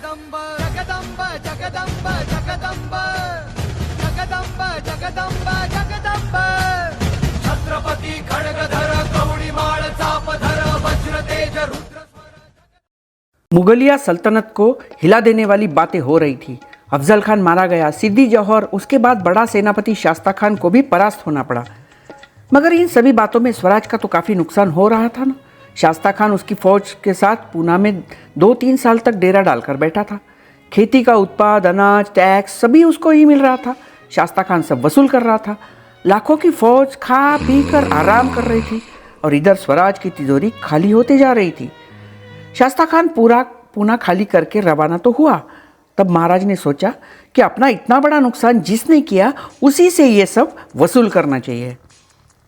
जगदंब जगदंब जगदंब जगदंब जगदंब जगदंब जगदंब छत्रपति खड्गधर कवडीमाळ चापधर वज्र तेज रुद्र। मुगलिया सल्तनत को हिला देने वाली बातें हो रही थी। अफजल खान मारा गया, सिद्दी जौहर, उसके बाद बड़ा सेनापति शास्ता खान को भी परास्त होना पड़ा। मगर इन सभी बातों में स्वराज का तो काफ़ी नुकसान हो रहा था ना। शास्ता खान उसकी फौज के साथ पूना में 2-3 साल तक डेरा डालकर बैठा था। खेती का उत्पाद, अनाज, टैक्स सभी उसको ही मिल रहा था। शास्ता खान सब वसूल कर रहा था। लाखों की फौज खा पी कर आराम कर रही थी और इधर स्वराज की तिजोरी खाली होते जा रही थी। शास्ता खान पूरा पूना खाली करके रवाना तो हुआ। तब महाराज ने सोचा कि अपना इतना बड़ा नुकसान जिसने किया उसी से ये सब वसूल करना चाहिए।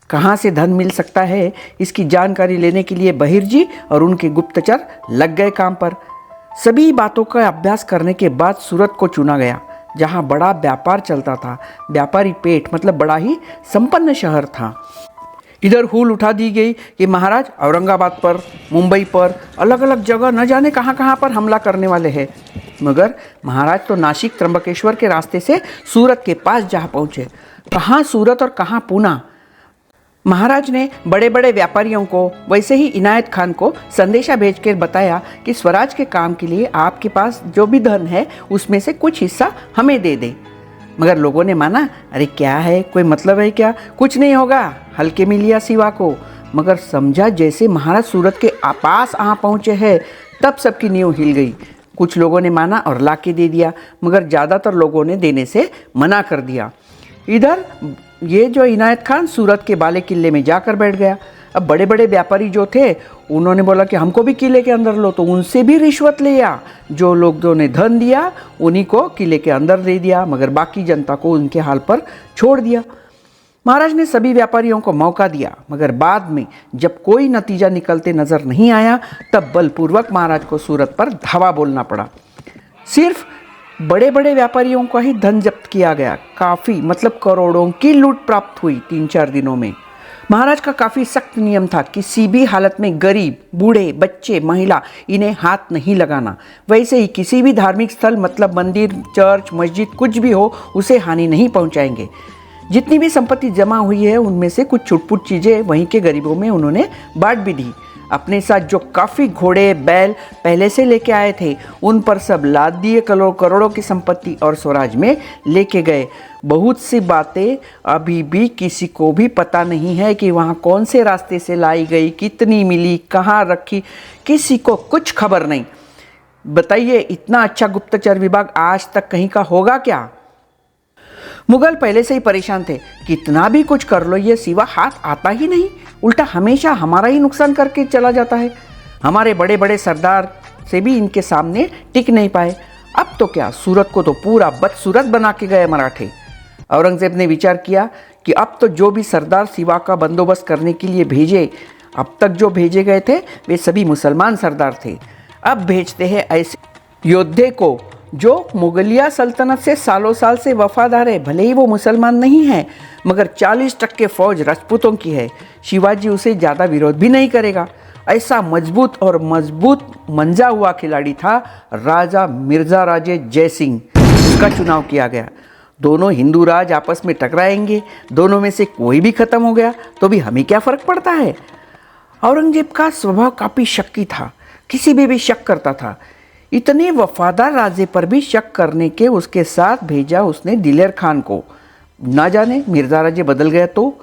कहाँ से धन मिल सकता है, इसकी जानकारी लेने के लिए बहिर जी और उनके गुप्तचर लग गए काम पर। सभी बातों का अभ्यास करने के बाद सूरत को चुना गया, जहाँ बड़ा व्यापार चलता था। व्यापारी पेट मतलब बड़ा ही संपन्न शहर था। इधर हुल उठा दी गई कि महाराज औरंगाबाद पर, मुंबई पर, अलग अलग जगह न जाने कहाँ कहाँ पर हमला करने वाले हैं। मगर महाराज तो नासिक त्र्यंबकेश्वर के रास्ते से सूरत के पास जा पहुँचे। कहाँ सूरत और कहाँ पूना। महाराज ने बड़े बड़े व्यापारियों को, वैसे ही इनायत खान को संदेशा भेजकर बताया कि स्वराज के काम के लिए आपके पास जो भी धन है उसमें से कुछ हिस्सा हमें दे दे। मगर लोगों ने माना, अरे क्या है, कोई मतलब है क्या, कुछ नहीं होगा, हल्के में लिया सिवा को। मगर समझा जैसे महाराज सूरत के पास आ पहुँचे हैं तब सबकी नींव हिल गई। कुछ लोगों ने माना और लाके दे दिया, मगर ज़्यादातर लोगों ने देने से मना कर दिया। इधर ये जो इनायत खान सूरत के बाले किले में जाकर बैठ गया। अब बड़े बड़े व्यापारी जो थे उन्होंने बोला कि हमको भी किले के अंदर लो, तो उनसे भी रिश्वत लिया। जो लोगों ने धन दिया उन्हीं को किले के अंदर दे दिया, मगर बाकी जनता को उनके हाल पर छोड़ दिया। महाराज ने सभी व्यापारियों को मौका दिया, मगर बाद में जब कोई नतीजा निकलते नजर नहीं आया तब बलपूर्वक महाराज को सूरत पर धावा बोलना पड़ा। सिर्फ बड़े बड़े व्यापारियों का ही धन जब्त किया गया। काफ़ी मतलब करोड़ों की लूट प्राप्त हुई 3-4 दिनों में। महाराज का काफ़ी सख्त नियम था, किसी भी हालत में गरीब, बूढ़े, बच्चे, महिला इन्हें हाथ नहीं लगाना। वैसे ही किसी भी धार्मिक स्थल मतलब मंदिर, चर्च, मस्जिद कुछ भी हो उसे हानि नहीं पहुंचाएंगे। जितनी भी संपत्ति जमा हुई है उनमें से कुछ छुटपुट चीज़ें वहीं के गरीबों में उन्होंने बांट भी दी। अपने साथ जो काफ़ी घोड़े बैल पहले से लेके आए थे उन पर सब लाद दिए करोड़ों की संपत्ति और स्वराज में लेके गए। बहुत सी बातें अभी भी किसी को भी पता नहीं है कि वहाँ कौन से रास्ते से लाई गई, कितनी मिली, कहाँ रखी, किसी को कुछ खबर नहीं। बताइए, इतना अच्छा गुप्तचर विभाग आज तक कहीं का होगा क्या? मुगल पहले से ही परेशान थे, कितना भी कुछ कर लो ये सिवा हाथ आता ही नहीं, उल्टा हमेशा हमारा ही नुकसान करके चला जाता है। हमारे बड़े बड़े सरदार से भी इनके सामने टिक नहीं पाए। अब तो क्या, सूरत को तो पूरा बदसूरत बना के गए मराठे। औरंगजेब ने विचार किया कि अब तो जो भी सरदार सिवा का बंदोबस्त करने के लिए भेजे, अब तक जो भेजे गए थे वे सभी मुसलमान सरदार थे। अब भेजते हैं ऐसे योद्धे को जो मुगलिया सल्तनत से सालों साल से वफादार है। भले ही वो मुसलमान नहीं है, मगर 40% फौज राजपूतों की है। शिवाजी उसे ज़्यादा विरोध भी नहीं करेगा। ऐसा मजबूत मंजा हुआ खिलाड़ी था राजा मिर्ज़ा राजे जयसिंह। इसका चुनाव किया गया। दोनों हिंदू राज आपस में टकराएंगे, दोनों में से कोई भी खत्म हो गया तो भी हमें क्या फ़र्क पड़ता है। औरंगजेब का स्वभाव काफ़ी शक्की था, किसी भी शक करता था। इतने वफादार राजे पर भी शक करने के उसके साथ भेजा उसने दिलेर खान को। ना जाने मिर्ज़ा राजे बदल गया तो।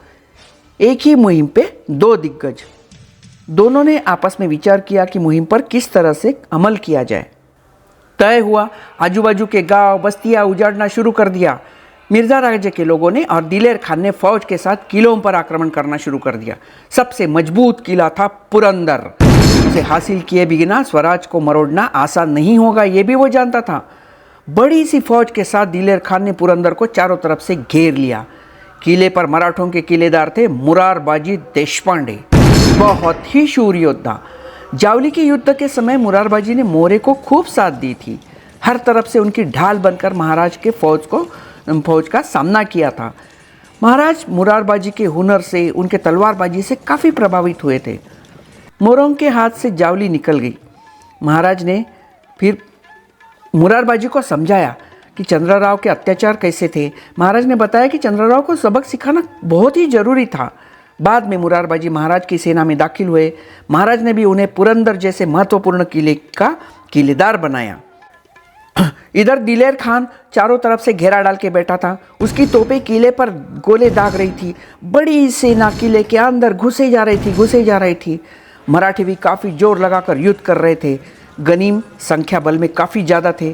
एक ही मुहिम पे 2 दिग्गज। दोनों ने आपस में विचार किया कि मुहिम पर किस तरह से अमल किया जाए। तय हुआ, आजू बाजू के गांव बस्तियां उजाड़ना शुरू कर दिया। मिर्ज़ा राजे के लोगों ने और दिलेर खान ने फौज के साथ किलों पर आक्रमण करना शुरू कर दिया। सबसे मजबूत किला था पुरंदर। उसे हासिल किए बिना स्वराज को मरोड़ना आसान नहीं होगा, ये भी वो जानता था। बड़ी सी फौज के साथ दिलेर खान ने पुरंदर को चारों तरफ से घेर लिया। किले पर मराठों के किलेदार थे मुरारबाजी देशपांडे, बहुत ही शूर योद्धा। जावली के युद्ध के समय मुरारबाजी ने मोरे को खूब साथ दी थी। हर तरफ से उनकी ढाल बनकर महाराज के फौज का सामना किया था। महाराज मुरारबाजी के हुनर से, उनके तलवारबाजी से काफ़ी प्रभावित हुए थे। मोरों के हाथ से जावली निकल गई। महाराज ने फिर मुरारबाजी को समझाया कि चंद्रराव के अत्याचार कैसे थे। महाराज ने बताया कि चंद्रराव को सबक सिखाना बहुत ही जरूरी था। बाद में मुरारबाजी महाराज की सेना में दाखिल हुए। महाराज ने भी उन्हें पुरंदर जैसे महत्वपूर्ण किले का किलेदार बनाया। इधर दिलेर खान चारों तरफ से घेरा डाल के बैठा था। उसकी तोपें किले पर गोले दाग रही थी। बड़ी सेना किले के अंदर घुसे जा रही थी। मराठी भी काफ़ी जोर लगाकर युद्ध कर रहे थे। गनीम संख्या बल में काफ़ी ज़्यादा थे।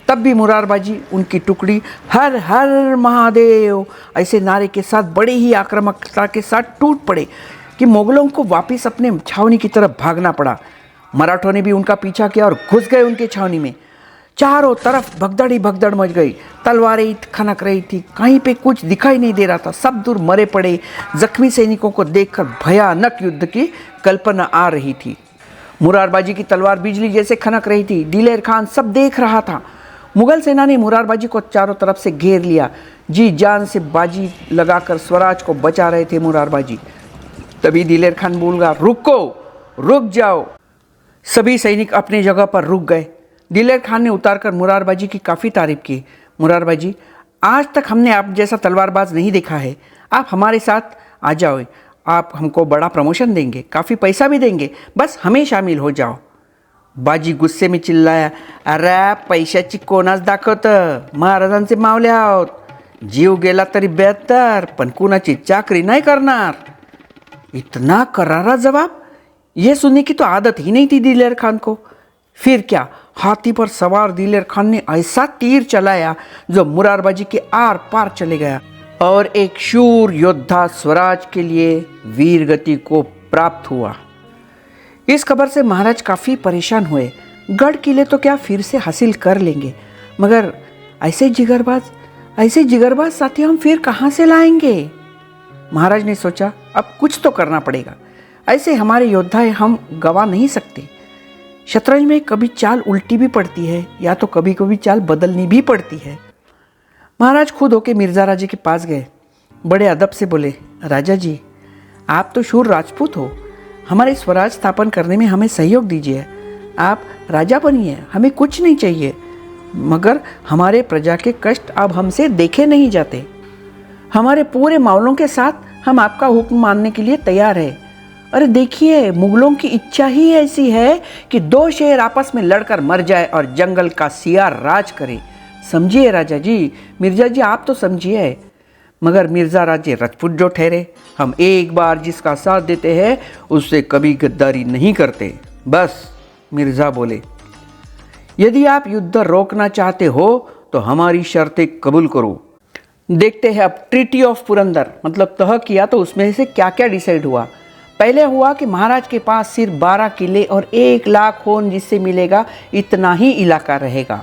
तब भी मुरारबाजी उनकी टुकड़ी हर हर महादेव ऐसे नारे के साथ बड़े ही आक्रामकता के साथ टूट पड़े कि मुगलों को वापस अपने छावनी की तरफ भागना पड़ा। मराठों ने भी उनका पीछा किया और घुस गए उनके छावनी में। चारों तरफ भगदड़ ही भगदड़ मच गई। तलवारें खनक रही थी, कहीं पे कुछ दिखाई नहीं दे रहा था। सब दूर मरे पड़े जख्मी सैनिकों को देखकर भयानक युद्ध की कल्पना आ रही थी। मुरारबाजी की तलवार बिजली जैसे खनक रही थी। दिलेर खान सब देख रहा था। मुगल सेना ने मुरारबाजी को चारों तरफ से घेर लिया। जी जान से बाजी लगाकर स्वराज को बचा रहे थे मुरारबाजी। तभी दिलेर खान बोल गया, रुक जाओ। सभी सैनिक अपनी जगह पर रुक गए। दिलेर खान ने उतारकर मुरारबाजी की काफ़ी तारीफ की। मुरारबाजी, आज तक हमने आप जैसा तलवारबाज नहीं देखा है। आप हमारे साथ आ जाओ। आप हमको बड़ा प्रमोशन देंगे, काफ़ी पैसा भी देंगे, बस हमें शामिल हो जाओ। बाजी गुस्से में चिल्लाया, अरे पैशाची कोणाच दाखवतं, महाराजांचे मावले आहोत. जीव गेला तरी बेहतर, पण कुणाची चाकरी नहीं करणार. इतना करारा जवाब, यह सुनने की तो आदत ही नहीं थी दिलेर खान को। फिर क्या, हाथी पर सवार दिलेर खान ने ऐसा तीर चलाया जो मुरारबाजी के आर पार चले गया और एक शूर योद्धा स्वराज के लिए वीर गति को प्राप्त हुआ। इस खबर से महाराज काफ़ी परेशान हुए। गढ़ किले तो क्या फिर से हासिल कर लेंगे, मगर ऐसे जिगरबाज साथी हम फिर कहाँ से लाएंगे। महाराज ने सोचा, अब कुछ तो करना पड़ेगा। ऐसे हमारे योद्धा हम गवा नहीं सकते। शतरंज में कभी चाल उल्टी भी पड़ती है या तो कभी कभी चाल बदलनी भी पड़ती है। महाराज खुद होके मिर्ज़ा राजे के पास गए। बड़े अदब से बोले, राजा जी, आप तो शूर राजपूत हो, हमारे स्वराज स्थापन करने में हमें सहयोग दीजिए। आप राजा बनिए, हमें कुछ नहीं चाहिए, मगर हमारे प्रजा के कष्ट अब हमसे देखे नहीं जाते। हमारे पूरे मावलों के साथ हम आपका हुक्म मानने के लिए तैयार है। अरे देखिए, मुगलों की इच्छा ही ऐसी है कि दो शेर आपस में लड़कर मर जाए और जंगल का सियार राज करे। समझिए राजा जी, मिर्जा जी आप तो समझिए। मगर मिर्ज़ा राजे राजपूत जो ठहरे, हम एक बार जिसका साथ देते हैं उससे कभी गद्दारी नहीं करते। बस मिर्ज़ा बोले, यदि आप युद्ध रोकना चाहते हो तो हमारी शर्तें कबूल करो। देखते हैं अब ट्रीटी ऑफ पुरंदर मतलब तह किया तो उसमें से क्या क्या डिसाइड हुआ। पहले हुआ कि महाराज के पास सिर्फ 12 किले और 1 लाख खून जिससे मिलेगा इतना ही इलाका रहेगा।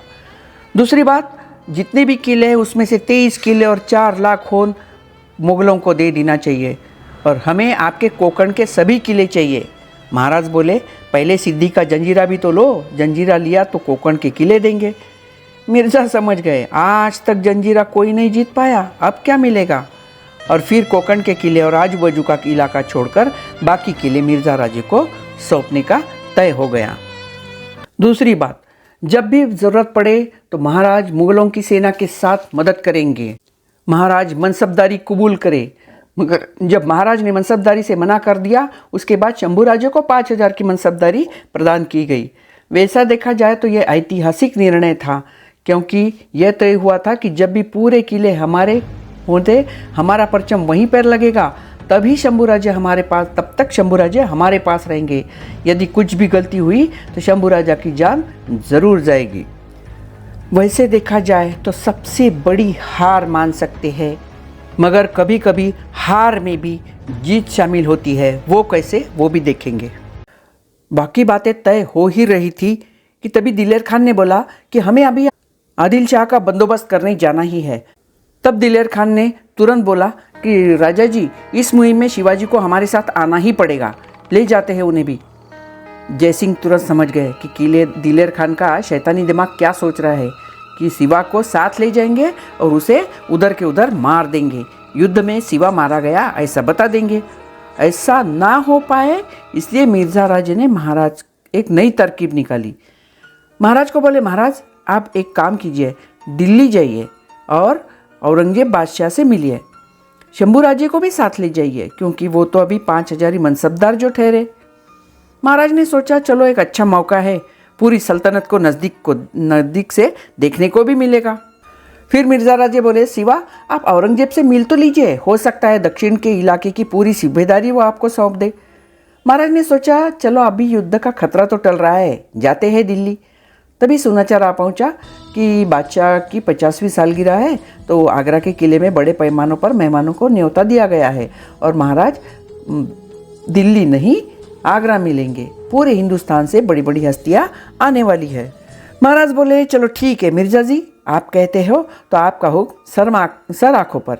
दूसरी बात, जितने भी किले हैं उसमें से 23 किले और 4 लाख खून मुगलों को दे देना चाहिए और हमें आपके कोकण के सभी किले चाहिए। महाराज बोले, पहले सिद्दी का जंजीरा भी तो लो, जंजीरा लिया तो कोकण के किले देंगे। मिर्ज़ा समझ गए, आज तक जंजीरा कोई नहीं जीत पाया, अब क्या मिलेगा। और फिर कोकण के किले और आजू बाजू का इलाका छोड़कर बाकी किले मिर्ज़ा राजे को सौंपने का तय हो गया। दूसरी बात, जब भी ज़रूरत पड़े तो महाराज मुगलों की सेना के साथ मदद करेंगे। महाराज मनसबदारी कबूल करे। मगर जब महाराज ने मनसबदारी से मना कर दिया, उसके बाद शंभू राजे को 5000 की मनसबदारी प्रदान की गई। वैसा देखा जाए तो यह ऐतिहासिक निर्णय था, क्योंकि यह तय हुआ था कि जब भी पूरे किले हमारे होते, हमारा परचम वहीं पर लगेगा, तभी शंभू राजे हमारे पास, तब तक शंभू राजे हमारे पास रहेंगे। यदि कुछ भी गलती हुई तो शंभू राजा की जान जरूर जाएगी। वैसे देखा जाए तो सबसे बड़ी हार मान सकते हैं, मगर कभी कभी हार में भी जीत शामिल होती है। वो कैसे, वो भी देखेंगे। बाकी बातें तय हो ही रही थी कि तभी दिलेर खान ने बोला कि हमें अभी आदिल शाह का बंदोबस्त करने जाना ही है। तब दिलेर खान ने तुरंत बोला कि राजा जी, इस मुहिम में शिवाजी को हमारे साथ आना ही पड़ेगा, ले जाते हैं उन्हें भी। जयसिंह तुरंत समझ गए कि किले दिलेर खान का शैतानी दिमाग क्या सोच रहा है कि शिवा को साथ ले जाएंगे और उसे उधर के उधर मार देंगे, युद्ध में शिवा मारा गया ऐसा बता देंगे। ऐसा ना हो पाए इसलिए मिर्ज़ा राजे ने महाराज एक नई तरकीब निकाली। महाराज को बोले, महाराज आप एक काम कीजिए, दिल्ली जाइए और औरंगजेब बादशाह से मिलिए। शंभूराजे को भी साथ ले जाइए क्योंकि वो तो अभी 5000 मनसबदार जो ठहरे। महाराज ने सोचा चलो एक अच्छा मौका है, पूरी सल्तनत को नज़दीक से देखने को भी मिलेगा। फिर मिर्ज़ा राजे बोले, शिवा आप औरंगजेब से मिल तो लीजिए, हो सकता है दक्षिण के इलाके की पूरी सूबेदारी वो आपको सौंप दे। महाराज ने सोचा चलो अभी युद्ध का खतरा तो टल रहा है, जाते हैं दिल्ली। तभी समाचार आ पहुंचा कि बादशाह की 50वीं सालगिरह है, तो आगरा के किले में बड़े पैमानों पर मेहमानों को न्योता दिया गया है और महाराज दिल्ली नहीं आगरा मिलेंगे। पूरे हिंदुस्तान से बड़ी बड़ी हस्तियाँ आने वाली है। महाराज बोले चलो ठीक है मिर्जा जी, आप कहते हो तो आपका हुक्म सर आँखों पर।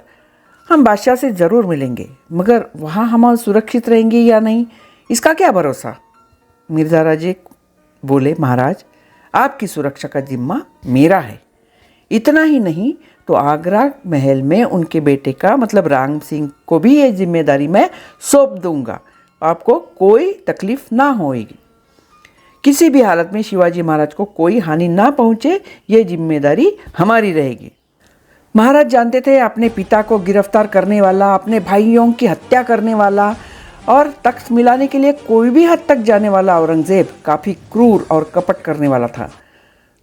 हम बादशाह से ज़रूर मिलेंगे, मगर वहाँ हम सुरक्षित रहेंगे या नहीं इसका क्या भरोसा। मिर्ज़ा राजे बोले, महाराज आपकी सुरक्षा का जिम्मा मेरा है। इतना ही नहीं तो आगरा महल में उनके बेटे का मतलब राम सिंह को भी ये जिम्मेदारी मैं सौंप दूंगा, आपको कोई तकलीफ ना होगी। किसी भी हालत में शिवाजी महाराज को कोई हानि ना पहुंचे, ये जिम्मेदारी हमारी रहेगी। महाराज जानते थे अपने पिता को गिरफ्तार करने वाला, अपने भाइयों की हत्या करने वाला और तख्त मिलाने के लिए कोई भी हद तक जाने वाला औरंगजेब काफ़ी क्रूर और कपट करने वाला था।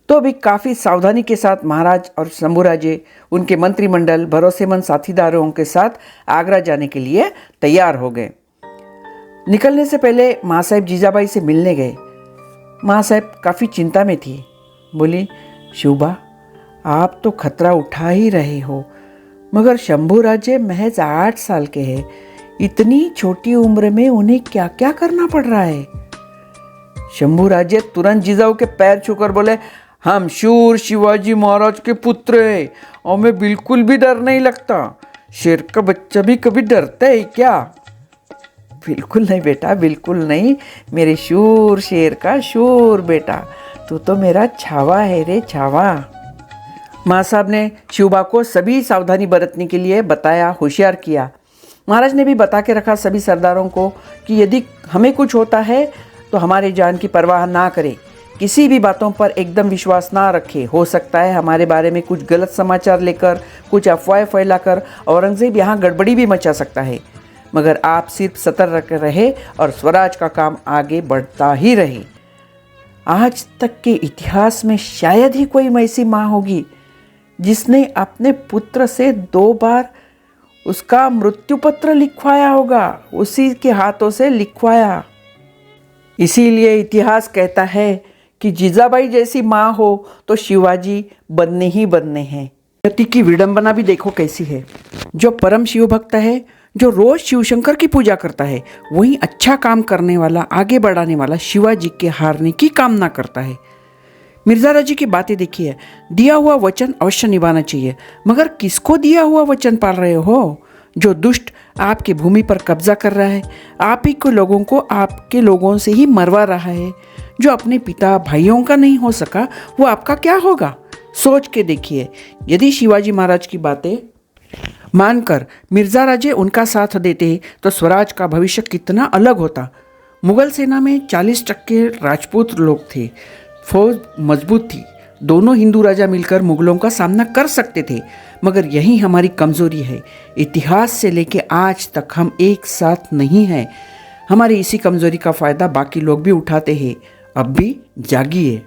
तो भी काफ़ी सावधानी के साथ महाराज और शंभूराजे उनके मंत्रिमंडल भरोसेमंद साथीदारों के साथ आगरा जाने के लिए तैयार हो गए। निकलने से पहले माँ साहब जीजाबाई से मिलने गए। माँ साहब काफ़ी चिंता में थी। बोली, शोभा आप तो खतरा उठा ही रहे हो, मगर शंभूराजे महज 8 साल के हैं, इतनी छोटी उम्र में उन्हें क्या क्या करना पड़ रहा है। शंभूराजे तुरंत जीजाऊ के पैर छूकर बोले, हम शूर शिवाजी महाराज के पुत्र हैं और हमें बिल्कुल भी डर नहीं लगता। शेर का बच्चा भी कभी डरता है क्या? बिल्कुल नहीं बेटा, बिल्कुल नहीं, मेरे शूर शेर का शूर बेटा, तू तो मेरा छावा है रे छावा। माँ साहब ने शिवबा को सभी सावधानी बरतने के लिए बताया, होशियार किया। महाराज ने भी बता के रखा सभी सरदारों को कि यदि हमें कुछ होता है तो हमारे जान की परवाह ना करें, किसी भी बातों पर एकदम विश्वास ना रखें। हो सकता है हमारे बारे में कुछ गलत समाचार लेकर, कुछ अफवाहें फैलाकर औरंगजेब यहाँ गड़बड़ी भी मचा सकता है, मगर आप सिर्फ सतर्क रहे और स्वराज का काम आगे बढ़ता ही रहे। आज तक के इतिहास में शायद ही कोई ऐसी माँ होगी जिसने अपने पुत्र से 2 बार उसका मृत्यु पत्र लिखवाया होगा, उसी के हाथों से लिखवाया। इसीलिए इतिहास कहता है कि जीजाबाई जैसी माँ हो तो शिवाजी बनने ही बनने हैं। पति की विडंबना भी देखो कैसी है। जो परम शिव भक्त है, जो रोज शिवशंकर की पूजा करता है, वही अच्छा काम करने वाला, आगे बढ़ाने वाला शिवाजी के हारने की कामना करता है। मिर्ज़ा राजे की बातें देखिए, दिया हुआ वचन अवश्य निभाना चाहिए, मगर किसको दिया हुआ वचन पाल रहे हो? जो दुष्ट आपकी भूमि पर कब्जा कर रहा है, आप ही के लोगों को आपके लोगों से ही मरवा रहा है। जो अपने पिता भाइयों का नहीं हो सका, वो आपका क्या होगा? सोच के देखिए। यदि शिवाजी महाराज की बातें मानकर मिर्ज़ा राजे उनका साथ देते तो स्वराज का भविष्य कितना अलग होता। मुगल सेना में 40% राजपूत लोग थे, फौज मजबूत थी, दोनों हिंदू राजा मिलकर मुगलों का सामना कर सकते थे, मगर यही हमारी कमज़ोरी है। इतिहास से लेके आज तक हम एक साथ नहीं हैं। हमारी इसी कमज़ोरी का फ़ायदा बाकी लोग भी उठाते हैं। अब भी जागिए।